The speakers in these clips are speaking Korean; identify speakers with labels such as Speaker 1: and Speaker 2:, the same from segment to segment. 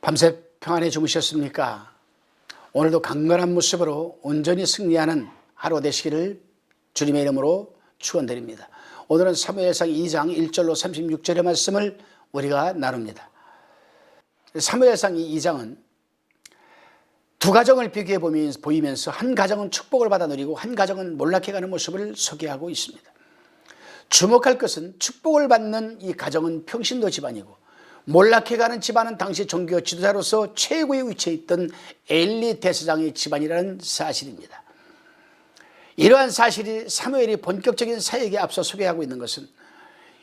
Speaker 1: 밤새 평안히 주무셨습니까? 오늘도 강건한 모습으로 온전히 승리하는 하루 되시기를 주님의 이름으로 축원드립니다. 오늘은 사무엘상 2장 1절로 36절의 말씀을 우리가 나눕니다. 사무엘상 2장은 두 가정을 비교해 보이면서 한 가정은 축복을 받아 누리고 한 가정은 몰락해가는 모습을 소개하고 있습니다. 주목할 것은 축복을 받는 이 가정은 평신도 집안이고 몰락해가는 집안은 당시 종교 지도자로서 최고의 위치에 있던 엘리 대제사장의 집안이라는 사실입니다. 이러한 사실이 사무엘이 본격적인 사역에 앞서 소개하고 있는 것은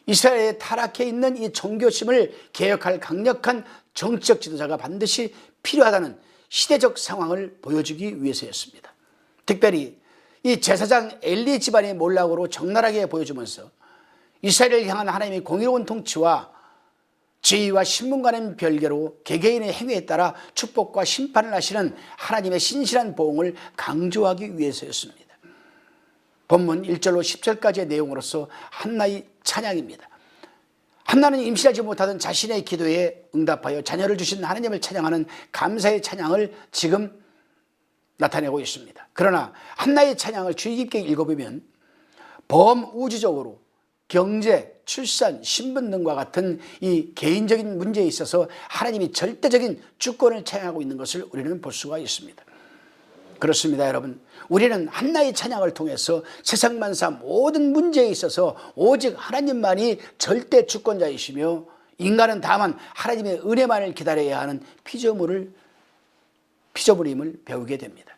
Speaker 1: 이스라엘에 타락해 있는 이 종교심을 개혁할 강력한 정치적 지도자가 반드시 필요하다는 시대적 상황을 보여주기 위해서였습니다. 특별히 이 제사장 엘리 집안의 몰락으로 적나라하게 보여주면서 이스라엘을 향한 하나님의 공의로운 통치와 지위와 신분과는 별개로 개개인의 행위에 따라 축복과 심판을 하시는 하나님의 신실한 보응을 강조하기 위해서였습니다. 본문 1절로 10절까지의 내용으로서 한나의 찬양입니다. 한나는 임신하지 못하던 자신의 기도에 응답하여 자녀를 주신 하나님을 찬양하는 감사의 찬양을 지금 나타내고 있습니다. 그러나 한나의 찬양을 주의 깊게 읽어보면 범우주적으로 경제, 출산, 신분 등과 같은 이 개인적인 문제에 있어서 하나님이 절대적인 주권을 찬양하고 있는 것을 우리는 볼 수가 있습니다. 그렇습니다, 여러분. 우리는 한나의 찬양을 통해서 세상 만사 모든 문제에 있어서 오직 하나님만이 절대 주권자이시며 인간은 다만 하나님의 은혜만을 기다려야 하는 피조물임을 배우게 됩니다.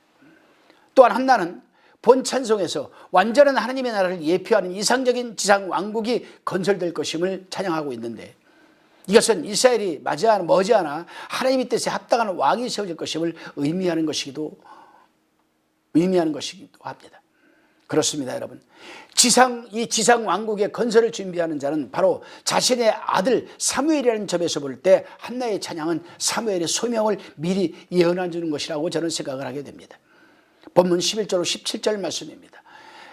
Speaker 1: 또한 한나는 본 찬송에서 완전한 하나님의 나라를 예표하는 이상적인 지상 왕국이 건설될 것임을 찬양하고 있는데 이것은 이스라엘이 머지않아 하나님의 뜻에 합당한 왕이 세워질 것임을 의미하는 것이기도 합니다. 그렇습니다, 여러분. 이 지상 왕국의 건설을 준비하는 자는 바로 자신의 아들 사무엘이라는 점에서 볼 때 한나의 찬양은 사무엘의 소명을 미리 예언해 주는 것이라고 저는 생각을 하게 됩니다. 본문 11절로 17절 말씀입니다.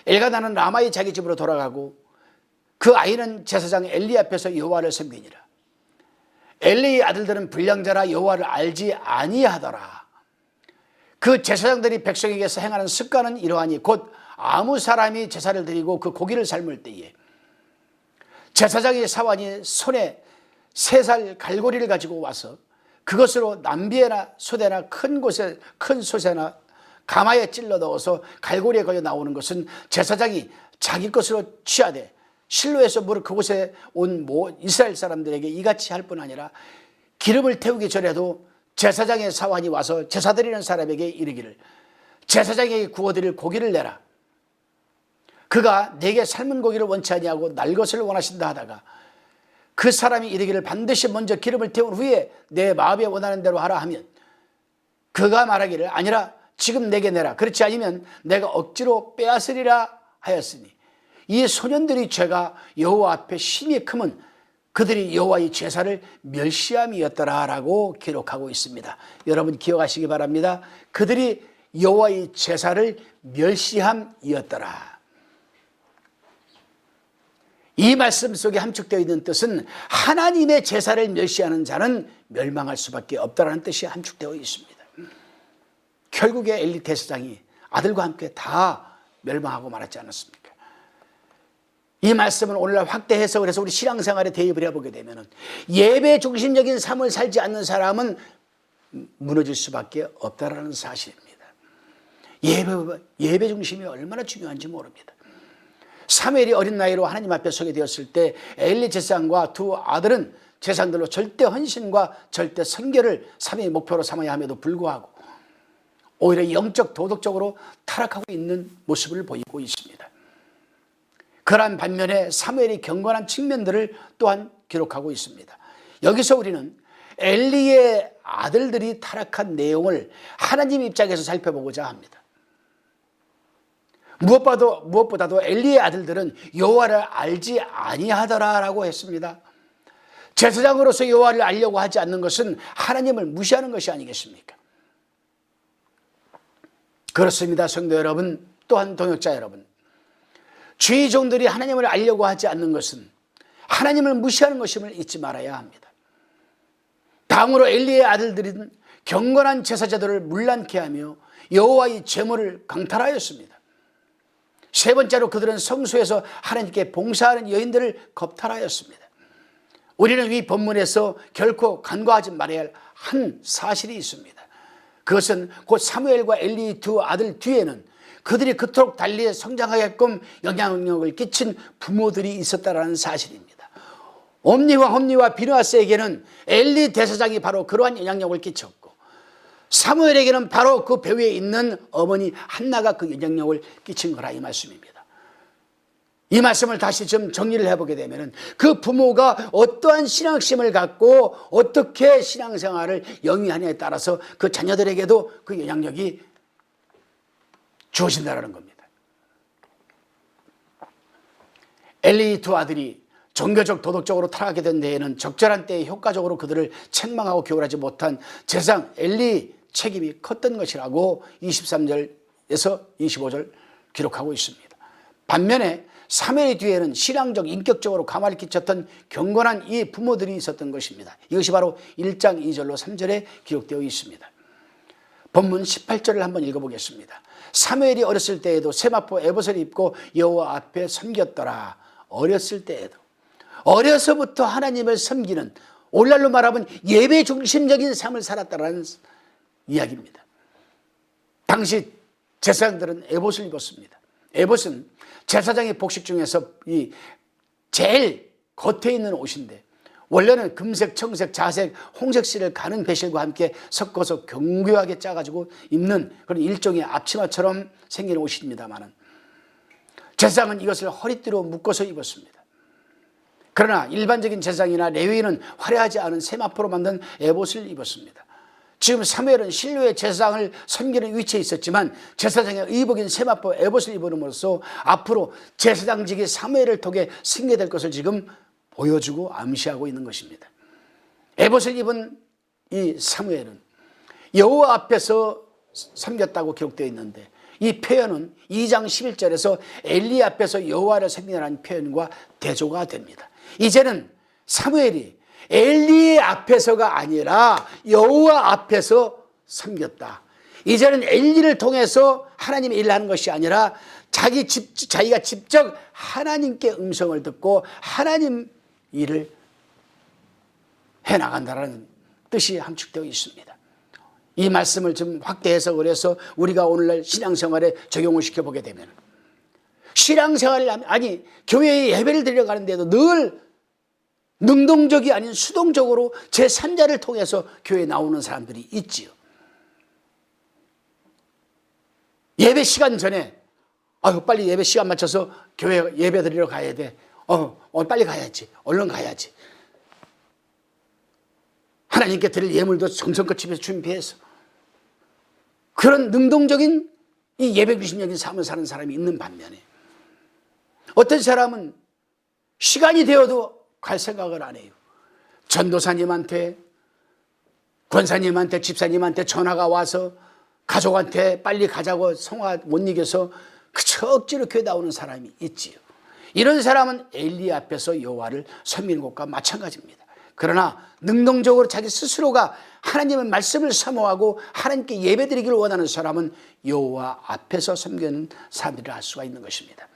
Speaker 1: 엘가나는 라마의 자기 집으로 돌아가고 그 아이는 제사장 엘리 앞에서 여호와를 섬기니라. 엘리의 아들들은 불량자라 여호와를 알지 아니하더라. 그 제사장들이 백성에게서 행하는 습관은 이러하니 곧 아무 사람이 제사를 드리고 그 고기를 삶을 때에 제사장의 사환이 손에 3살 갈고리를 가지고 와서 그것으로 남비에나 소대나 큰 솥에나 가마에 찔러 넣어서 갈고리에 걸려 나오는 것은 제사장이 자기 것으로 취하되 실로에서 물을 그곳에 온 이스라엘 사람들에게 이같이 할 뿐 아니라 기름을 태우기 전에도 제사장의 사환이 와서 제사 드리는 사람에게 이르기를 제사장에게 구워드릴 고기를 내라. 그가 내게 삶은 고기를 원치 아니하고 날 것을 원하신다 하다가 그 사람이 이르기를 반드시 먼저 기름을 태운 후에 내 마음에 원하는 대로 하라 하면 그가 말하기를 아니라 지금 내게 내라. 그렇지 않으면 내가 억지로 빼앗으리라 하였으니 이 소년들의 죄가 여호와 앞에 심히 크면 그들이 여호와의 제사를 멸시함이었더라라고 기록하고 있습니다. 여러분 기억하시기 바랍니다. 그들이 여호와의 제사를 멸시함이었더라. 이 말씀 속에 함축되어 있는 뜻은 하나님의 제사를 멸시하는 자는 멸망할 수밖에 없다라는 뜻이 함축되어 있습니다. 결국에 엘리 대제사장이 아들과 함께 다 멸망하고 말았지 않았습니까? 이 말씀을 오늘날 확대 해석을 해서 우리 신앙생활에 대입을 해보게 되면 예배 중심적인 삶을 살지 않는 사람은 무너질 수밖에 없다는 사실입니다. 예배 중심이 얼마나 중요한지 모릅니다. 사무엘이 어린 나이로 하나님 앞에 서게 되었을 때 엘리 제사장과 두 아들은 제사장들로 절대 헌신과 절대 선결을 삶의 목표로 삼아야 함에도 불구하고 오히려 영적 도덕적으로 타락하고 있는 모습을 보이고 있습니다. 그러한 반면에 사무엘이 경건한 측면들을 또한 기록하고 있습니다. 여기서 우리는 엘리의 아들들이 타락한 내용을 하나님 입장에서 살펴보고자 합니다. 무엇보다도 엘리의 아들들은 여호와를 알지 아니하더라라고 했습니다. 제사장으로서 여호와를 알려고 하지 않는 것은 하나님을 무시하는 것이 아니겠습니까? 그렇습니다, 성도 여러분, 또한 동역자 여러분. 주의 종들이 하나님을 알려고 하지 않는 것은 하나님을 무시하는 것임을 잊지 말아야 합니다. 다음으로 엘리의 아들들은 경건한 제사 제도를 문란케 하며 여호와의 제물을 강탈하였습니다. 세 번째로 그들은 성소에서 하나님께 봉사하는 여인들을 겁탈하였습니다. 우리는 이 본문에서 결코 간과하지 말아야 할 한 사실이 있습니다. 그것은 곧 사무엘과 엘리의 두 아들 뒤에는 그들이 그토록 달리 성장하게끔 영향력을 끼친 부모들이 있었다는 사실입니다. 옴니와 홈니와 비느하스에게는 엘리 대사장이 바로 그러한 영향력을 끼쳤고, 사무엘에게는 바로 그 배후에 있는 어머니 한나가 그 영향력을 끼친 거라 이 말씀입니다. 이 말씀을 다시 좀 정리를 해보게 되면 그 부모가 어떠한 신앙심을 갖고 어떻게 신앙생활을 영위하냐에 따라서 그 자녀들에게도 그 영향력이 주어진다는 겁니다. 엘리 두 아들이 종교적 도덕적으로 타락하게 된 데에는 적절한 때에 효과적으로 그들을 책망하고 교훈하지 못한 제사장 엘리 책임이 컸던 것이라고 23절에서 25절 기록하고 있습니다. 반면에 사무엘 뒤에는 신앙적 인격적으로 가마를 끼쳤던 경건한 이 부모들이 있었던 것입니다. 이것이 바로 1장 2절로 3절에 기록되어 있습니다. 본문 18절을 한번 읽어보겠습니다. 사무엘이 어렸을 때에도 세마포 에봇을 입고 여호와 앞에 섬겼더라. 어렸을 때에도, 어려서부터 하나님을 섬기는, 오늘날로 말하면 예배 중심적인 삶을 살았다라는 이야기입니다. 당시 제사장들은 에봇을 입었습니다. 에봇은 제사장의 복식 중에서 이 제일 겉에 있는 옷인데, 원래는 금색, 청색, 자색, 홍색실을 가는 배실과 함께 섞어서 견고하게 짜가지고 입는 그런 일종의 앞치마처럼 생긴 옷입니다만은, 제사장은 이것을 허리띠로 묶어서 입었습니다. 그러나 일반적인 제사장이나 레위인은 화려하지 않은 세마포로 만든 에봇을 입었습니다. 지금 사무엘은 실로의 제사장을 섬기는 위치에 있었지만 제사장의 의복인 세마포 에봇을 입음으로써 앞으로 제사장직이 사무엘을 통해 승계될 것을 지금 보여주고 암시하고 있는 것입니다. 에봇을 입은 이 사무엘은 여호와 앞에서 섬겼다고 기록되어 있는데, 이 표현은 2장 11절에서 엘리 앞에서 여호와를 섬기라는 표현과 대조가 됩니다. 이제는 사무엘이 엘리의 앞에서가 아니라 여호와 앞에서 섬겼다. 이제는 엘리를 통해서 하나님의 일을 하는 것이 아니라 자기가 직접 하나님께 음성을 듣고 하나님 일을 해나간다는 뜻이 함축되어 있습니다. 이 말씀을 좀 확대 해석을 해서 우리가 오늘날 신앙생활에 적용을 시켜보게 되면, 신앙생활을 하면, 아니 교회에 예배를 드리러 가는데도 늘 능동적이 아닌 수동적으로 제3자를 통해서 교회에 나오는 사람들이 있지요. 예배 시간 전에 빨리 예배 시간 맞춰서 교회 예배 드리러 가야 돼. 빨리 가야지. 얼른 가야지. 하나님께 드릴 예물도 정성껏 집에서 준비해서, 그런 능동적인 이 예배 중심적인 삶을 사는 사람이 있는 반면에, 어떤 사람은 시간이 되어도 갈 생각을 안 해요. 전도사님한테, 권사님한테, 집사님한테 전화가 와서 가족한테 빨리 가자고 성화 못 이겨서 그저 억지로 교회 나오는 사람이 있지요. 이런 사람은 엘리 앞에서 여호와를 섬기는 것과 마찬가지입니다. 그러나 능동적으로 자기 스스로가 하나님의 말씀을 사모하고 하나님께 예배드리기를 원하는 사람은 여호와 앞에서 섬기는 사람들을 할 수가 있는 것입니다.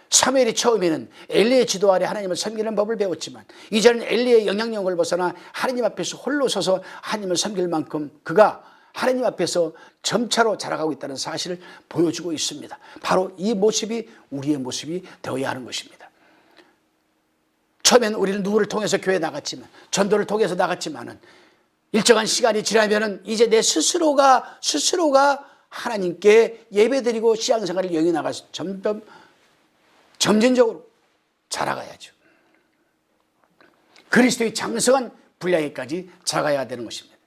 Speaker 1: 사무엘이 처음에는 엘리의 지도 아래 하나님을 섬기는 법을 배웠지만, 이제는 엘리의 영향력을 벗어나 하나님 앞에서 홀로 서서 하나님을 섬길 만큼 그가 하나님 앞에서 점차로 자라가고 있다는 사실을 보여주고 있습니다. 바로 이 모습이 우리의 모습이 되어야 하는 것입니다. 처음에는 우리는 누구를 통해서 교회에 나갔지만, 전도를 통해서 나갔지만은 일정한 시간이 지나면은 이제 내 스스로가 하나님께 예배드리고 신앙생활을 영위 나가서 점진적으로 자라가야죠. 그리스도의 장성한 분량에까지 자라가야 되는 것입니다.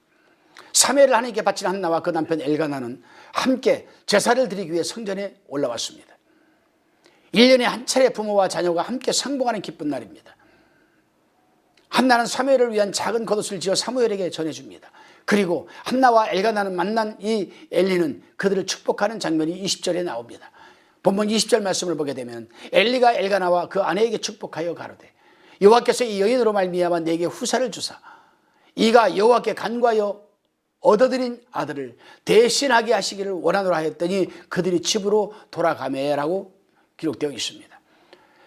Speaker 1: 사무엘을 하나님께 바친 한나와 그 남편 엘가나는 함께 제사를 드리기 위해 성전에 올라왔습니다. 1년에 한 차례 부모와 자녀가 함께 상봉하는 기쁜 날입니다. 한나는 사무엘을 위한 작은 겉옷을 지어 사무엘에게 전해줍니다. 그리고 한나와 엘가나는 만난 이 엘리는 그들을 축복하는 장면이 20절에 나옵니다. 본문 20절 말씀을 보게 되면, 엘리가 엘가나와 그 아내에게 축복하여 가로되 여호와께서 이 여인으로 말미암아 내게 후사를 주사 이가 여호와께 간구하여 얻어들인 아들을 대신하게 하시기를 원하노라 하였더니 그들이 집으로 돌아가매라고 기록되어 있습니다.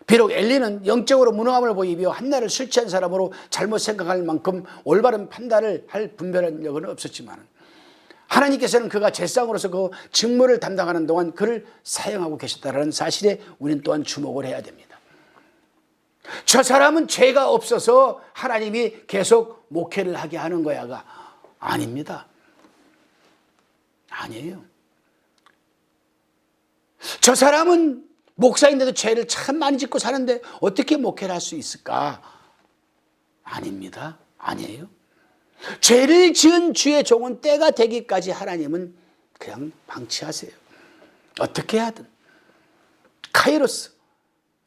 Speaker 1: 비록 엘리는 영적으로 무능함을 보이며 한나를 술 취한 사람으로 잘못 생각할 만큼 올바른 판단을 할 분별한 적은 없었지만 하나님께서는 그가 제사장으로서 그 직무를 담당하는 동안 그를 사용하고 계셨다는 사실에 우리는 또한 주목을 해야 됩니다. 저 사람은 죄가 없어서 하나님이 계속 목회를 하게 하는 거야가 아닙니다. 아니에요. 저 사람은 목사인데도 죄를 참 많이 짓고 사는데 어떻게 목회를 할 수 있을까? 아닙니다. 아니에요. 죄를 지은 주의 종은 때가 되기까지 하나님은 그냥 방치하세요. 어떻게 하든. 카이로스,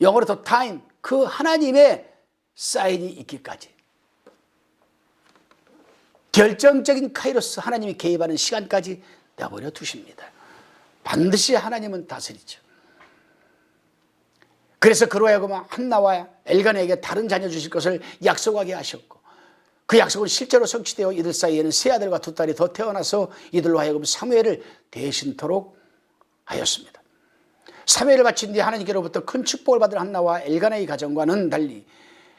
Speaker 1: 영어로 더 타임, 그 하나님의 사인이 있기까지. 결정적인 카이로스, 하나님이 개입하는 시간까지 내버려 두십니다. 반드시 하나님은 다스리죠. 그래서 그로 하여금 한나와 엘간에게 다른 자녀 주실 것을 약속하게 하셨고 그 약속은 실제로 성취되어 이들 사이에는 세 아들과 두 딸이 더 태어나서 이들로 하여금 사무엘을 대신토록 하였습니다. 사무엘을 바친 뒤 하나님께로부터 큰 축복을 받은 한나와 엘간의 가정과는 달리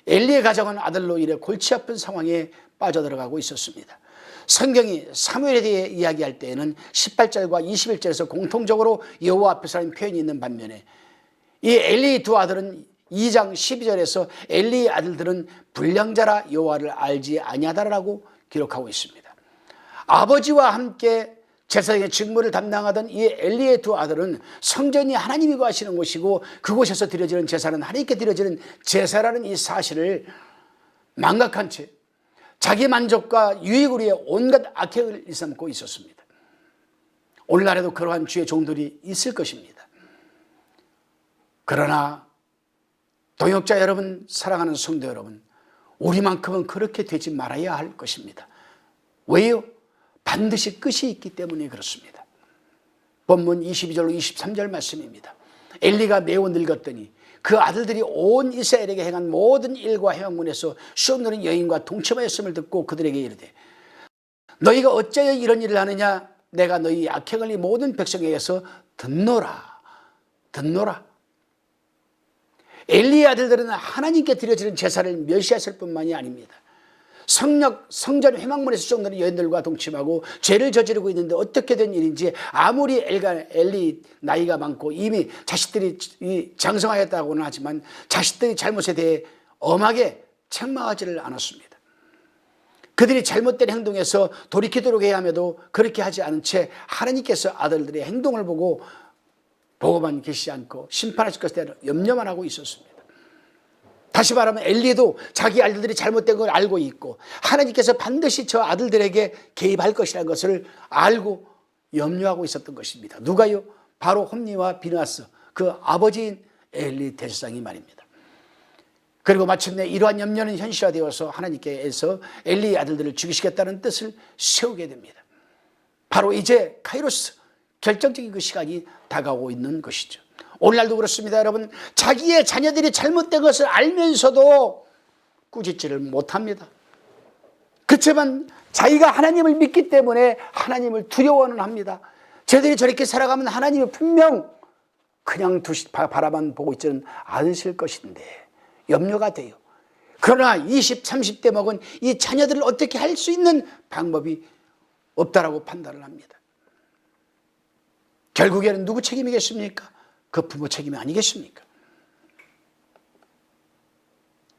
Speaker 1: 엘리의 가정은 아들로 인해 골치 아픈 상황에 빠져들어가고 있었습니다. 성경이 사무엘에 대해 이야기할 때에는 18절과 21절에서 공통적으로 여호와 앞에서라는 표현이 있는 반면에 이 엘리의 두 아들은 2장 12절에서 엘리의 아들들은 불량자라 여호와를 알지 아니하다라고 기록하고 있습니다. 아버지와 함께 제사장의 직무를 담당하던 이 엘리의 두 아들은 성전이 하나님이 거하시는 곳이고 그곳에서 드려지는 제사는 하나님께 드려지는 제사라는 이 사실을 망각한 채 자기 만족과 유익을 위해 온갖 악행을 일삼고 있었습니다. 오늘날에도 그러한 주의 종들이 있을 것입니다. 그러나 동역자 여러분, 사랑하는 성도 여러분, 우리만큼은 그렇게 되지 말아야 할 것입니다. 왜요? 반드시 끝이 있기 때문에 그렇습니다. 본문 22절로 23절 말씀입니다. 엘리가 매우 늙었더니 그 아들들이 온 이스라엘에게 행한 모든 일과 행한문에서 수없는 여인과 동침하였음을 듣고 그들에게 이르되 너희가 어찌하여 이런 일을 하느냐? 내가 너희 악행을 이 모든 백성에게서 듣노라. 듣노라. 엘리의 아들들은 하나님께 드려지는 제사를 멸시했을 뿐만이 아닙니다. 성전 회막문에서 수종되는 여인들과 동침하고 죄를 저지르고 있는데 어떻게 된 일인지 아무리 엘리 나이가 많고 이미 자식들이 장성하였다고는 하지만 자식들의 잘못에 대해 엄하게 책망하지를 않았습니다. 그들이 잘못된 행동에서 돌이키도록 해야 함에도 그렇게 하지 않은 채 하나님께서 아들들의 행동을 보고만 계시지 않고 심판하실 것에 대한 염려만 하고 있었습니다. 다시 말하면 엘리도 자기 아들들이 잘못된 걸 알고 있고 하나님께서 반드시 저 아들들에게 개입할 것이라는 것을 알고 염려하고 있었던 것입니다. 누가요? 바로 홈니와 비느하스, 그 아버지인 엘리 대제사장이 말입니다. 그리고 마침내 이러한 염려는 현실화되어서 하나님께서 엘리의 아들들을 죽이시겠다는 뜻을 세우게 됩니다. 바로 이제 카이로스, 결정적인 그 시간이 다가오고 있는 것이죠. 오늘날도 그렇습니다. 여러분, 자기의 자녀들이 잘못된 것을 알면서도 꾸짖지를 못합니다. 그렇지만 자기가 하나님을 믿기 때문에 하나님을 두려워는 합니다. 쟤들이 저렇게 살아가면 하나님이 분명 그냥 바라만 보고 있지는 않으실 것인데 염려가 돼요. 그러나 20, 30대 먹은 이 자녀들을 어떻게 할 수 있는 방법이 없다라고 판단을 합니다. 결국에는 누구 책임이겠습니까? 그 부모 책임이 아니겠습니까?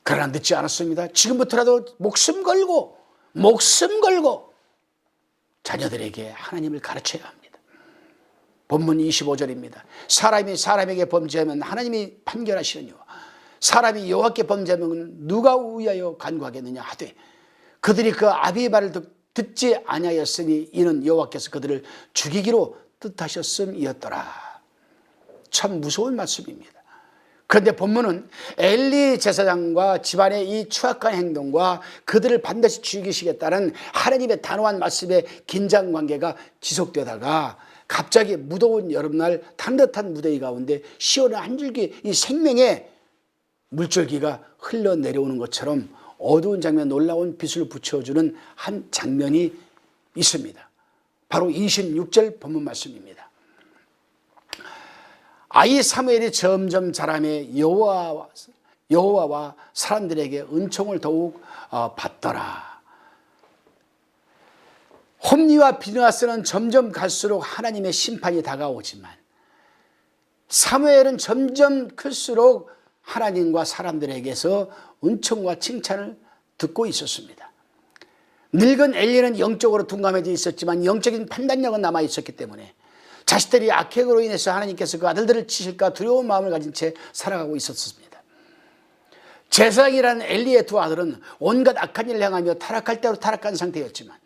Speaker 1: 그러나 늦지 않았습니다. 지금부터라도 목숨 걸고 자녀들에게 하나님을 가르쳐야 합니다. 본문 25절입니다. 사람이 사람에게 범죄하면 하나님이 판결하시느니와 사람이 여호와께 범죄하면 누가 위하여 간구하겠느냐 하되 그들이 그 아비의 말을 듣지 아니하였으니 이는 여호와께서 그들을 죽이기로 뜻하셨음이었더라. 참 무서운 말씀입니다. 그런데 본문은 엘리 제사장과 집안의 이 추악한 행동과 그들을 반드시 죽이시겠다는 하나님의 단호한 말씀의 긴장관계가 지속되다가 갑자기 무더운 여름날 따뜻한 무더위 가운데 시원한 한 줄기 이 생명의 물줄기가 흘러내려오는 것처럼 어두운 장면 놀라운 빛을 붙여주는 한 장면이 있습니다. 바로 26절 본문 말씀입니다. 아이 사무엘이 점점 자라매 여호와와 사람들에게 은총을 더욱 받더라. 홈리와 비느하스는 점점 갈수록 하나님의 심판이 다가오지만 사무엘은 점점 클수록 하나님과 사람들에게서 은총과 칭찬을 듣고 있었습니다. 늙은 엘리는 영적으로 둔감해져 있었지만 영적인 판단력은 남아 있었기 때문에 자식들이 악행으로 인해서 하나님께서 그 아들들을 치실까 두려운 마음을 가진 채 살아가고 있었습니다. 제사장이라는 엘리의 두 아들은 온갖 악한 일을 행하며 타락할 대로 타락한 상태였지만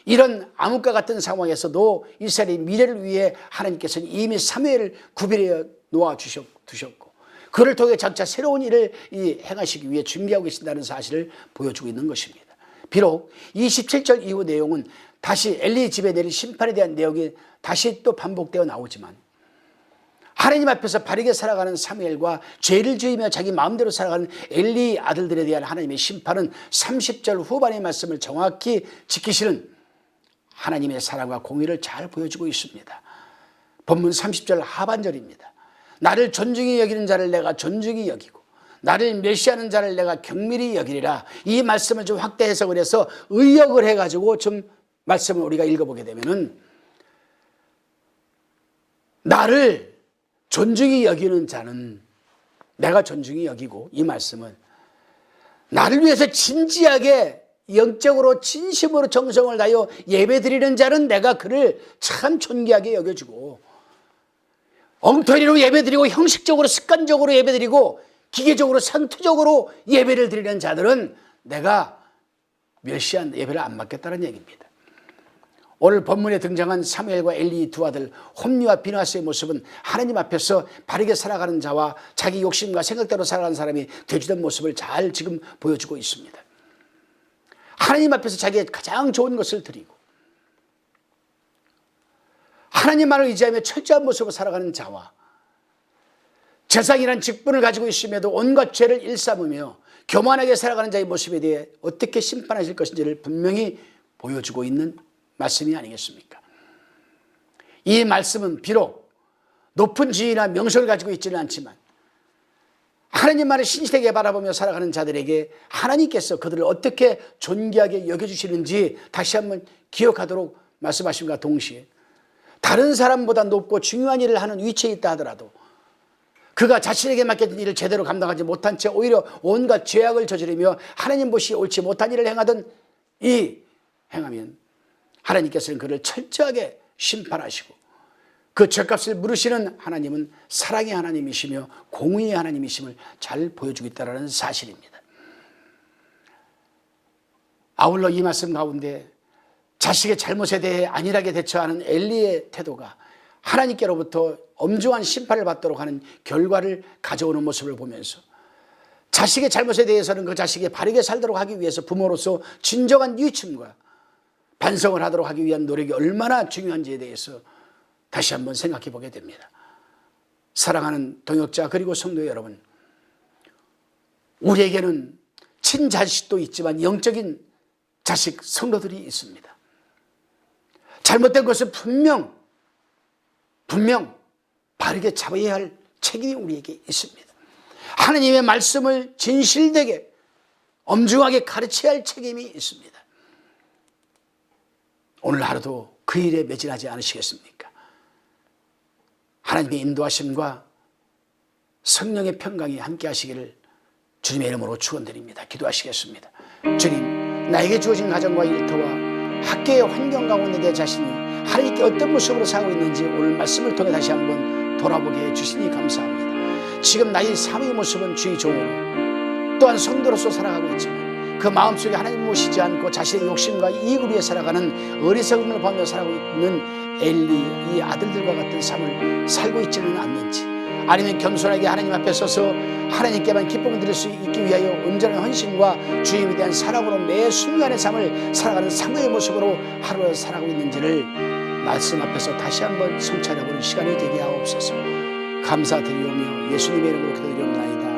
Speaker 1: 이런 암흑과 같은 상황에서도 이스라엘의 미래를 위해 하나님께서는 이미 사무엘을 구별해 놓아 두셨고 그를 통해 장차 새로운 일을 행하시기 위해 준비하고 계신다는 사실을 보여주고 있는 것입니다. 비록 27절 이후 내용은 다시 엘리 집에 내릴 심판에 대한 내용이 다시 또 반복되어 나오지만 하나님 앞에서 바르게 살아가는 사무엘과 죄를 지으며 자기 마음대로 살아가는 엘리 아들들에 대한 하나님의 심판은 30절 후반의 말씀을 정확히 지키시는 하나님의 사랑과 공의를 잘 보여주고 있습니다. 본문 30절 하반절입니다. 나를 존중히 여기는 자를 내가 존중히 여기고 나를 멸시하는 자를 내가 경밀히 여기리라. 이 말씀을 좀 확대 해석을 해서 의역을 해가지고 좀 말씀을 우리가 읽어보게 되면은 나를 존중히 여기는 자는 내가 존중히 여기고 이 말씀은 나를 위해서 진지하게 영적으로 진심으로 정성을 다하여 예배드리는 자는 내가 그를 참 존귀하게 여겨주고 엉터리로 예배드리고 형식적으로 습관적으로 예배드리고 기계적으로 선투적으로 예배를 드리는 자들은 내가 멸시한 예배를 안 받겠다는 얘기입니다. 오늘 본문에 등장한 사무엘과 엘리 두 아들 홈리와 비느하스의 모습은 하나님 앞에서 바르게 살아가는 자와 자기 욕심과 생각대로 살아가는 사람이 되주던 모습을 잘 지금 보여주고 있습니다. 하나님 앞에서 자기의 가장 좋은 것을 드리고 하나님만을 의지하며 철저한 모습으로 살아가는 자와 제사장이라는 직분을 가지고 있음에도 온갖 죄를 일삼으며 교만하게 살아가는 자의 모습에 대해 어떻게 심판하실 것인지를 분명히 보여주고 있는 말씀이 아니겠습니까? 이 말씀은 비록 높은 지위나 명성을 가지고 있지는 않지만 하나님만을 신실하게 바라보며 살아가는 자들에게 하나님께서 그들을 어떻게 존귀하게 여겨주시는지 다시 한번 기억하도록 말씀하심과 동시에 다른 사람보다 높고 중요한 일을 하는 위치에 있다 하더라도 그가 자신에게 맡겨진 일을 제대로 감당하지 못한 채 오히려 온갖 죄악을 저지르며 하나님 보시기에 옳지 못한 일을 행하면 하나님께서는 그를 철저하게 심판하시고 그 죄값을 물으시는 하나님은 사랑의 하나님이시며 공의의 하나님이심을 잘 보여주고 있다는 사실입니다. 아울러 이 말씀 가운데 자식의 잘못에 대해 안일하게 대처하는 엘리의 태도가 하나님께로부터 엄중한 심판을 받도록 하는 결과를 가져오는 모습을 보면서 자식의 잘못에 대해서는 그 자식이 바르게 살도록 하기 위해서 부모로서 진정한 유침과 반성을 하도록 하기 위한 노력이 얼마나 중요한지에 대해서 다시 한번 생각해 보게 됩니다. 사랑하는 동역자 그리고 성도 여러분, 우리에게는 친자식도 있지만 영적인 자식 성도들이 있습니다. 잘못된 것은 분명 바르게 잡아야 할 책임이 우리에게 있습니다. 하나님의 말씀을 진실되게 엄중하게 가르쳐야 할 책임이 있습니다. 오늘 하루도 그 일에 매진하지 않으시겠습니까? 하나님의 인도하심과 성령의 평강이 함께 하시기를 주님의 이름으로 축원드립니다. 기도하시겠습니다. 주님, 나에게 주어진 가정과 일터와 학교의 환경 가운데 내 자신이 하나님께 어떤 모습으로 살고 있는지 오늘 말씀을 통해 다시 한번 돌아보게 해주시니 감사합니다. 지금 나의 삶의 모습은 주의 종으로 또한 성도로서 살아가고 있지만 그 마음속에 하나님 모시지 않고 자신의 욕심과 이익을 위해 살아가는 어리석음을 보며 살아가고 있는 엘리 이 아들들과 같은 삶을 살고 있지는 않는지, 아니면 겸손하게 하나님 앞에 서서 하나님께만 기쁨을 드릴 수 있기 위하여 온전한 헌신과 주님에 대한 사랑으로 매 순간의 삶을 살아가는 상의 모습으로 하루를 살아가고 있는지를 말씀 앞에서 다시 한번 성찰해보는 시간이 되게 하옵소서. 감사드리오며 예수님의 이름으로 기도드리옵나이다.